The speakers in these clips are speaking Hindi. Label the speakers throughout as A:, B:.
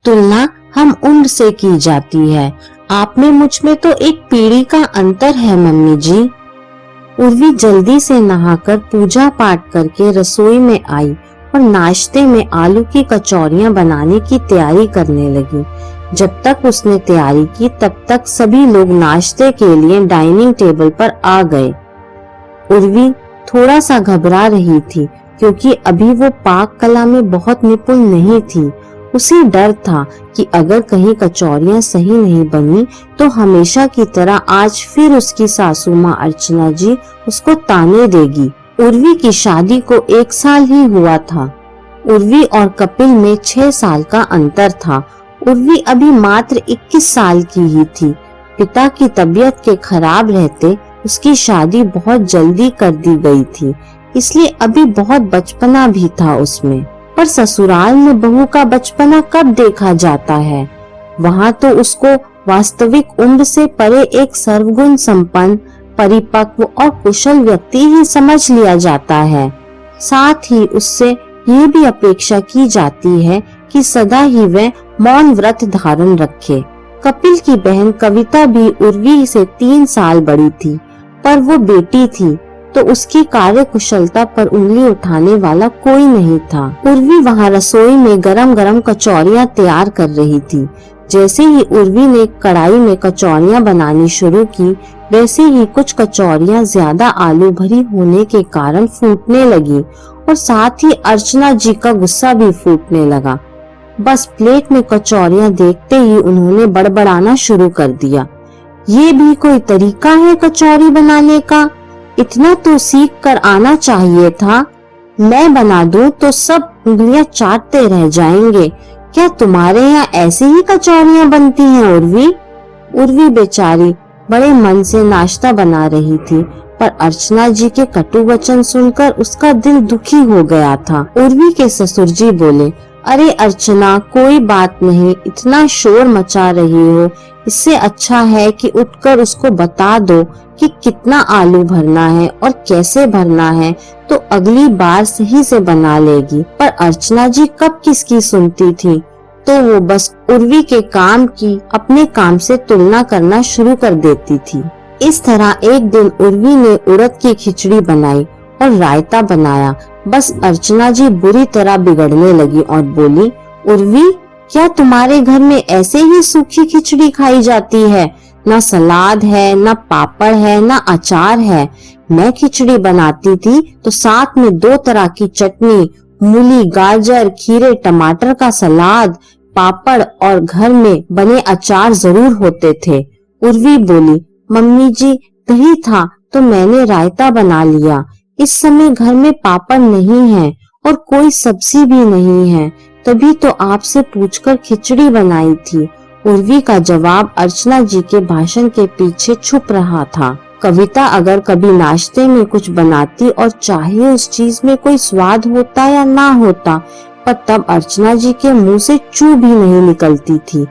A: तुलना हम उम्र से की जाती है, आप में मुझ में तो एक पीढ़ी का अंतर है मम्मी जी। उर्वी जल्दी से नहाकर पूजा पाठ करके रसोई में आई और नाश्ते में आलू की कचौरियां बनाने की तैयारी करने लगी। जब तक उसने तैयारी की तब तक सभी लोग नाश्ते के लिए डाइनिंग टेबल पर आ गए। उर्वी थोड़ा सा घबरा रही थी क्योंकि अभी वो पाक कला में बहुत निपुण नहीं थी। उसे डर था कि अगर कहीं कचौरियां सही नहीं बनी तो हमेशा की तरह आज फिर उसकी सासू माँ अर्चना जी उसको ताने देगी। उर्वी की शादी को 1 साल ही हुआ था। उर्वी और कपिल में 6 साल का अंतर था। उर्वी अभी मात्र 21 साल की ही थी। पिता की तबीयत के खराब रहते उसकी शादी बहुत जल्दी कर दी गई थी, इसलिए अभी बहुत बचपना भी था उसमें। पर ससुराल में बहू का बचपना कब देखा जाता है? वहाँ तो उसको वास्तविक उम्र से परे एक सर्वगुण संपन्न, परिपक्व और कुशल व्यक्ति ही समझ लिया जाता है। साथ ही उससे ये भी अपेक्षा की जाती है कि सदा ही वह मौन व्रत धारण रखे। कपिल की बहन कविता भी उर्वी से 3 साल बड़ी थी, पर वो बेटी थी तो उसकी कार्य कुशलता पर उंगली उठाने वाला कोई नहीं था। उर्वी वहाँ रसोई में गरम गरम कचौरियां तैयार कर रही थी। जैसे ही उर्वी ने कढ़ाई में कचौरियां बनानी शुरू की, वैसे ही कुछ कचौरियां ज्यादा आलू भरी होने के कारण फूटने लगी और साथ ही अर्चना जी का गुस्सा भी फूटने लगा। बस प्लेट में कचौरियां देखते ही उन्होंने बड़बड़ाना शुरू कर दिया। ये भी कोई तरीका है कचौरी बनाने का? इतना तो सीख कर आना चाहिए था। मैं बना दूं तो सब उंगलियां चाटते रह जाएंगे। क्या तुम्हारे यहाँ ऐसी ही कचौरियां बनती हैं उर्वी? उर्वी बेचारी बड़े मन से नाश्ता बना रही थी, पर अर्चना जी के कटु वचन सुनकर उसका दिल दुखी हो गया था। उर्वी के ससुर जी बोले, अरे अर्चना, कोई बात नहीं, इतना शोर मचा रही हो, इससे अच्छा है कि उठकर उसको बता दो कि कितना आलू भरना है और कैसे भरना है, तो अगली बार सही से बना लेगी। पर अर्चना जी कब किसकी सुनती थी, तो वो बस उर्वी के काम की अपने काम से तुलना करना शुरू कर देती थी। इस तरह एक दिन उर्वी ने उड़द की खिचड़ी बनाई और रायता बनाया। बस अर्चना जी बुरी तरह बिगड़ने लगी और बोली, उर्वी, क्या तुम्हारे घर में ऐसे ही सूखी खिचड़ी खाई जाती है? न सलाद है, न पापड़ है, न अचार है। मैं खिचड़ी बनाती थी तो साथ में 2 तरह की चटनी, मूली, गाजर, खीरे, टमाटर का सलाद, पापड़ और घर में बने अचार जरूर होते थे। उर्वी बोली, मम्मी जी, दही था तो मैंने रायता बना लिया। इस समय घर में पापड़ नहीं है और कोई सब्जी भी नहीं है, तभी तो आपसे पूछकर खिचड़ी बनाई थी। उर्वी का जवाब अर्चना जी के भाषण के पीछे छुप रहा था। कविता अगर कभी नाश्ते में कुछ बनाती और चाहे उस चीज में कोई स्वाद होता या ना होता, पर तब अर्चना जी के मुंह से चू भी नहीं निकलती थी।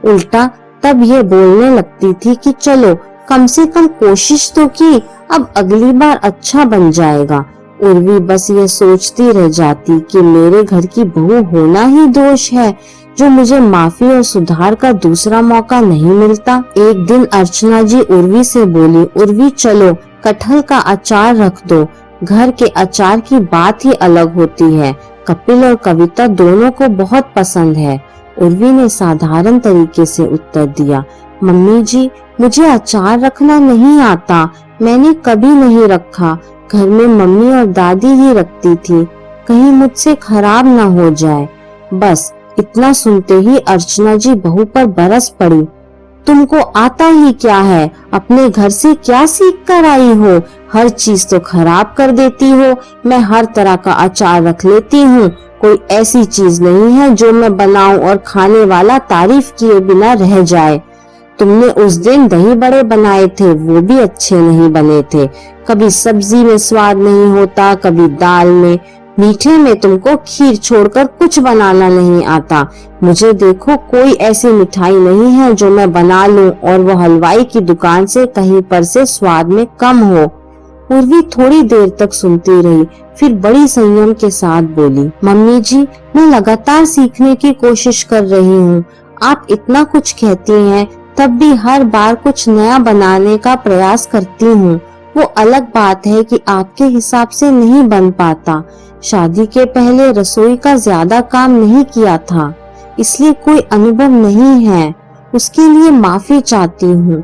A: उल्टा तब ये बोलने लगती थी कि चलो कम से कम कोशिश तो की, अब अगली बार अच्छा बन जाएगा। उर्वी बस ये सोचती रह जाती कि मेरे घर की बहू होना ही दोष है, जो मुझे माफी और सुधार का दूसरा मौका नहीं मिलता। एक दिन अर्चना जी उर्वी से बोली, उर्वी चलो कटहल का अचार रख दो, घर के अचार की बात ही अलग होती है, कपिल और कविता दोनों को बहुत पसंद है। उर्वी ने साधारण तरीके से उत्तर दिया, मम्मी जी, मुझे अचार रखना नहीं आता, मैंने कभी नहीं रखा, घर में मम्मी और दादी ही रखती थी, कहीं मुझसे खराब ना हो जाए। बस इतना सुनते ही अर्चना जी बहू पर बरस पड़ी, तुमको आता ही क्या है, अपने घर से क्या सीख कर आई हो, हर चीज तो खराब कर देती हो। मैं हर तरह का अचार रख लेती हूँ, कोई ऐसी चीज नहीं है जो मैं बनाऊं और खाने वाला तारीफ किए बिना रह जाए। तुमने उस दिन दही बड़े बनाए थे, वो भी अच्छे नहीं बने थे। कभी सब्जी में स्वाद नहीं होता, कभी दाल में, मीठे में तुमको खीर छोड़कर कुछ बनाना नहीं आता। मुझे देखो, कोई ऐसी मिठाई नहीं है जो मैं बना लूं और वो हलवाई की दुकान से कहीं पर से स्वाद में कम हो। उर्वी थोड़ी देर तक सुनती रही, फिर बड़ी संयम के साथ बोली, मम्मी जी, मैं लगातार सीखने की कोशिश कर रही हूँ। आप इतना कुछ कहती हैं, तब भी हर बार कुछ नया बनाने का प्रयास करती हूँ। वो अलग बात है कि आपके हिसाब से नहीं बन पाता। शादी के पहले रसोई का ज्यादा काम नहीं किया था, इसलिए कोई अनुभव नहीं है। उसके लिए माफी चाहती हूँ।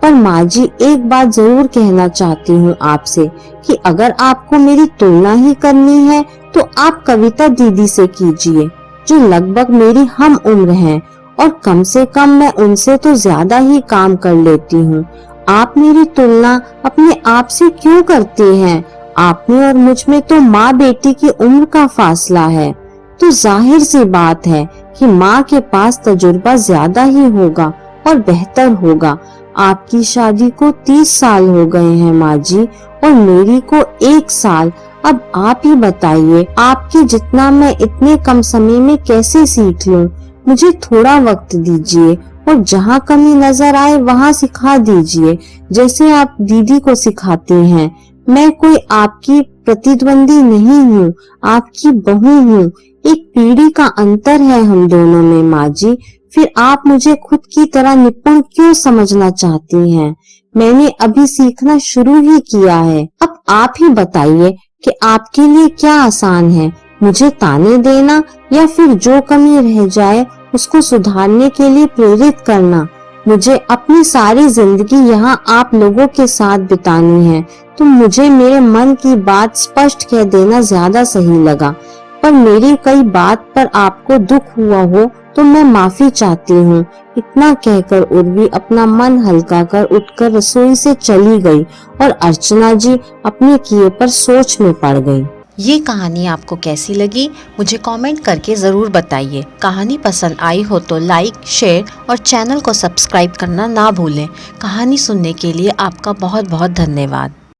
A: पर माँ जी, एक बात जरूर कहना चाहती हूँ आपसे कि अगर आपको मेरी तुलना ही करनी है तो आप कविता दीदी से कीजिए, जो लगभग मेरी हम उम्र है और कम से कम मैं उनसे तो ज्यादा ही काम कर लेती हूँ। आप मेरी तुलना अपने आप से क्यों करते हैं? आप में और मुझ में तो माँ बेटी की उम्र का फासला है, तो जाहिर सी बात है कि माँ के पास तजुर्बा ज्यादा ही होगा और बेहतर होगा। आपकी शादी को 30 साल हो गए हैं माँ जी, और मेरी को 1 साल। अब आप ही बताइए, आपके जितना मैं इतने कम समय में कैसे सीख लूं? मुझे थोड़ा वक्त दीजिए और जहाँ कमी नजर आए वहाँ सिखा दीजिए, जैसे आप दीदी को सिखाते हैं। मैं कोई आपकी प्रतिद्वंदी नहीं हूँ, आपकी बहू हूँ। एक पीढ़ी का अंतर है हम दोनों में माँ जी। फिर आप मुझे खुद की तरह निपुण क्यों समझना चाहती हैं? मैंने अभी सीखना शुरू ही किया है। अब आप ही बताइए कि आपके लिए क्या आसान है, मुझे ताने देना या फिर जो कमी रह जाए उसको सुधारने के लिए प्रेरित करना? मुझे अपनी सारी जिंदगी यहाँ आप लोगों के साथ बितानी है, तो मुझे मेरे मन की बात स्पष्ट कह देना ज्यादा सही लगा। पर मेरी कई बात पर आपको दुख हुआ हो तो मैं माफी चाहती हूँ। इतना कहकर उर्वी अपना मन हल्का कर उठकर रसोई से चली गई और अर्चना जी अपने किए पर सोच में पड़ गई।
B: ये कहानी आपको कैसी लगी मुझे कमेंट करके ज़रूर बताइए। कहानी पसंद आई हो तो लाइक, शेयर और चैनल को सब्सक्राइब करना ना भूलें। कहानी सुनने के लिए आपका बहुत बहुत धन्यवाद।